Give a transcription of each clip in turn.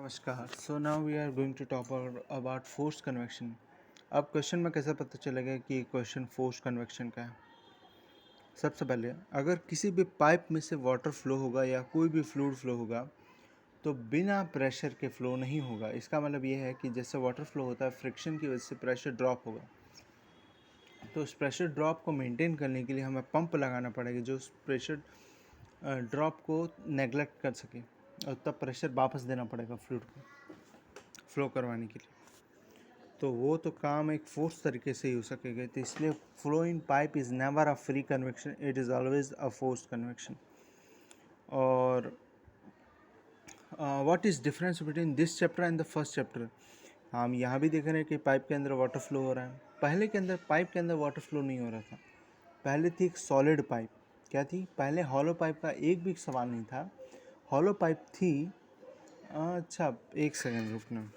नमस्कार। So now we are going to talk about forced convection. अब question में कैसे पता चलेगा कि क्वेश्चन फोर्स्ड कन्वेक्शन का है। सबसे पहले अगर किसी भी पाइप में से वाटर फ्लो होगा या कोई भी फ्लूइड फ्लो होगा तो बिना प्रेशर के फ्लो नहीं होगा। इसका मतलब ये है कि जैसे वाटर फ्लो होता है फ्रिक्शन की वजह से प्रेशर ड्रॉप होगा, तो उस प्रेशर ड्रॉप को मेंटेन करने के लिए हमें पंप लगाना पड़ेगा जो उस प्रेशर ड्रॉप को नेगलेक्ट कर सके, और तब प्रेशर वापस देना पड़ेगा फ्लूइड को फ्लो करवाने के लिए। तो वो तो काम एक फोर्स तरीके से ही हो सकेगा। तो इसलिए flow in pipe is never a free convection, it is always a forced convection. और what is difference between this chapter and the first chapter. हम यहाँ भी देख रहे हैं कि पाइप के अंदर वाटर फ्लो हो रहा है। पहले के अंदर पाइप के अंदर वाटर फ्लो नहीं हो रहा था। पहले थी एक सॉलिड पाइप। क्या थी? पहले हॉलो पाइप का एक भी सवाल नहीं था। हॉलो पाइप थी। अच्छा एक सेकेंड रुकना।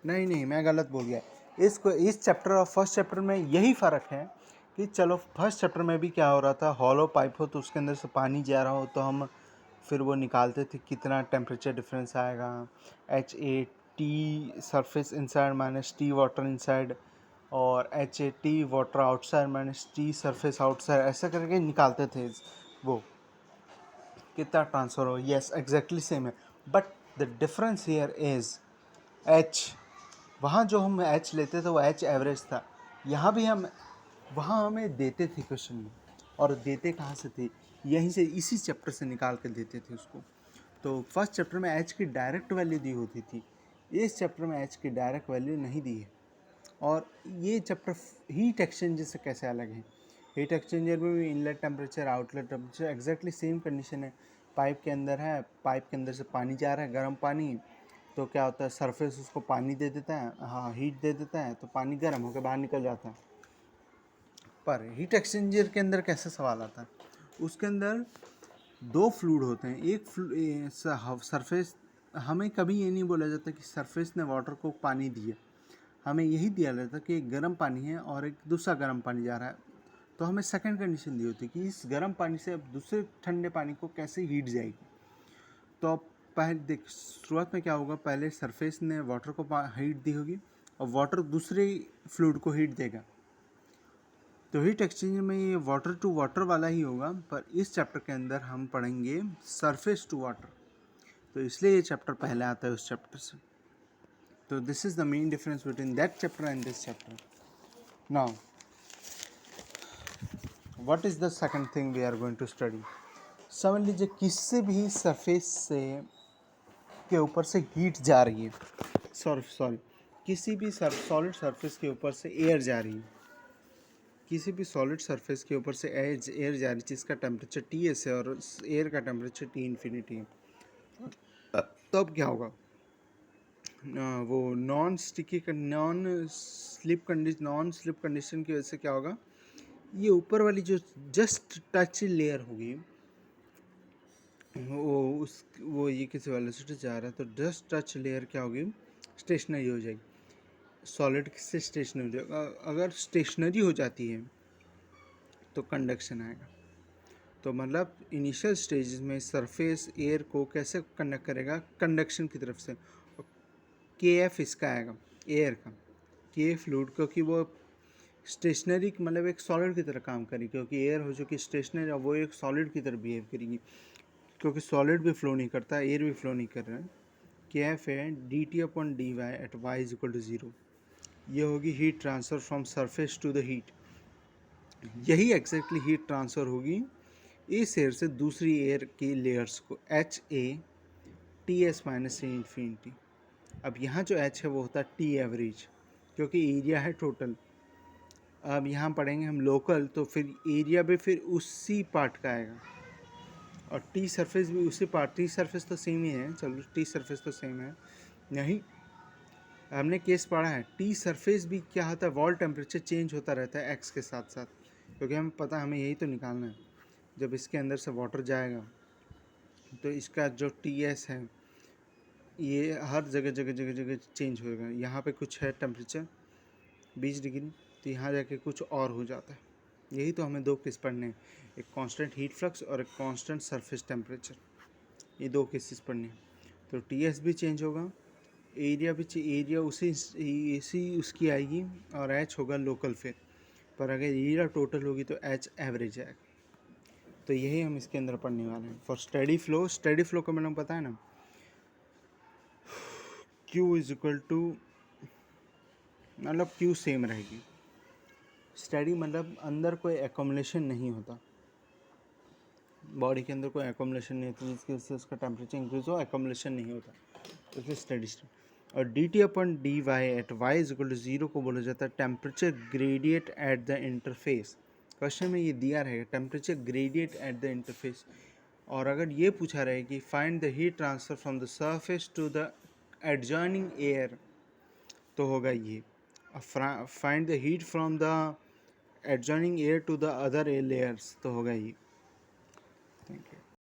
नहीं मैं गलत बोल गया। इस चैप्टर और फर्स्ट चैप्टर में यही फ़र्क है कि चलो फर्स्ट चैप्टर में भी क्या हो रहा था, हॉलो पाइप हो तो उसके अंदर से पानी जा रहा हो तो हम फिर वो निकालते थे कितना टेम्परेचर डिफरेंस आएगा, HAT surface inside minus T water inside, और HAT water outside minus T surface outside, ऐसा करके निकालते थे वो कितना ट्रांसफ़र हो। यस एग्जैक्टली सेम है, but the difference here is H। वहाँ जो हम H लेते थे वो H एवरेज था। यहाँ भी हम वहाँ हमें देते थे क्वेश्चन में, और देते कहाँ से थे? यहीं से, इसी चैप्टर से निकाल कर देते थे उसको। तो फर्स्ट चैप्टर में H की डायरेक्ट वैल्यू दी होती थी, इस चैप्टर में H की डायरेक्ट वैल्यू नहीं दी है। और ये चैप्टर हीट एक्सचेंजर से कैसे अलग है? हीट एक्सचेंजर में भी inlet temperature outlet temperature exactly same condition है। पाइप के अंदर है, पाइप के अंदर से पानी जा रहा है, गर्म पानी, तो क्या होता है सरफेस उसको पानी दे देता है, हाँ हीट दे देता है, तो पानी गर्म होकर बाहर निकल जाता है। पर हीट एक्सचेंजर के अंदर कैसे सवाल आता है? उसके अंदर दो फ्लूइड होते हैं। एक सरफेस, हमें कभी ये नहीं बोला जाता कि सरफेस ने वाटर को पानी दिया, हमें यही दिया जाता कि एक गर्म पानी है और एक दूसरा गर्म पानी जा रहा है। तो हमें सेकंड कंडीशन दी होती कि इस गर्म पानी से अब दूसरे ठंडे पानी को कैसे हीट जाएगी। तो अब पहले देख, शुरुआत में क्या होगा, पहले सरफेस ने वाटर को हीट दी होगी और वाटर दूसरे फ्लूइड को हीट देगा। तो हीट एक्सचेंजर में ये वाटर टू वाटर वाला ही होगा, पर इस चैप्टर के अंदर हम पढ़ेंगे सरफेस टू वाटर, तो इसलिए ये चैप्टर पहले आता है उस चैप्टर से। तो this is the main difference between that chapter and this chapter. Now what is the second thing we are going to study. समझ लीजिए किसी भी सरफेस से के ऊपर से हीट जा रही है, सॉरी किसी भी सॉलिड सरफेस के ऊपर से एयर जा रही है, किसी भी सॉलिड सरफेस के ऊपर से एयर जा रही है जिसका टेम्परेचर Ts है और एयर का टेम्परेचर T इन्फिनिटी है। तब क्या होगा, वो नॉन स्लिप कंडीशन की वजह से क्या होगा, ये ऊपर वाली जो जस्ट टच लेयर होगी वो ये किसी वेलोसिटी जा रहा है, तो जस्ट टच लेयर क्या होगी, स्टेशनरी हो जाएगी। सॉलिड से स्टेशनरी हो जाएगा। अगर स्टेशनरी हो जाती है तो कंडक्शन आएगा। तो मतलब इनिशियल स्टेजेस में सरफेस एयर को कैसे कंडक्ट करेगा, कंडक्शन की तरफ से। KF इसका आएगा, एयर का, के फ्लूइड, क्योंकि वो स्टेशनरी मतलब एक सॉलिड की तरह काम करेगी, क्योंकि एयर हो चुकी स्टेशनरी और वो एक सॉलिड की तरह बिहेव करेगी, क्योंकि सॉलिड भी फ्लो नहीं करता, एयर भी फ्लो नहीं कर रहा है। KF है dt/dy at y is equal to 0। ये होगी heat transfer from surface to the heat. यही एग्जैक्टली हीट ट्रांसफ़र होगी इस एयर से दूसरी एयर की लेयर्स को, HA TS माइनस से इन्फिनिटी। अब यहाँ जो H है वो होता है T एवरेज, क्योंकि एरिया है टोटल। अब यहाँ पढ़ेंगे हम लोकल, तो फिर एरिया भी फिर उसी पार्ट का आएगा, और T सरफेस भी उसी पार्ट, T सरफेस तो सेम ही है, चलो T सरफेस तो सेम है। नहीं, हमने केस पढ़ा है T सरफेस भी क्या होता है, वॉल टेम्परेचर चेंज होता रहता है X के साथ साथ, क्योंकि हमें पता है, हमें यही तो निकालना है। जब इसके अंदर से वाटर जाएगा तो इसका जो TS है ये हर जगह चेंज होएगा। यहाँ पे कुछ है टेम्परेचर 20 डिग्री, तो यहाँ जाके कुछ और हो जाता है। यही तो हमें दो केस पढ़ने हैं, एक कांस्टेंट हीट फ्लक्स और एक कांस्टेंट सरफेस टेम्परेचर, ये दो केसेस पढ़ने हैं। तो टीएस भी चेंज होगा, एरिया भी एरिया उसी उसकी आएगी और एच होगा लोकल फिर, पर अगर एरिया टोटल होगी तो एच एवरेज आएगा। तो यही हम इसके अंदर पढ़ने वाले हैं। फॉर स्टेडी फ्लो का मैंने पता है ना, Q इज इक्वल टू, मतलब Q सेम रहेगी। स्टेडी मतलब अंदर कोई एकोमलेशन नहीं होता, बॉडी के अंदर कोई एकोमलेशन नहीं होता जिसकी वजह से उसका टेम्परेचर इंक्रीज हो, एकोमलेशन नहीं होता, तो फिर स्टेडी स्टेट। और डी टी अपन D Y at Y is equal to zero को बोला जाता है temperature gradient at the interface. Question में ये दिया रहेगा temperature gradient at the interface, और अगर ये पूछा रहे कि find the heat transfer from the surface to the adjoining air, तो होगा ये find the heat from the adjoining air to the other air layers, तो होगा ये।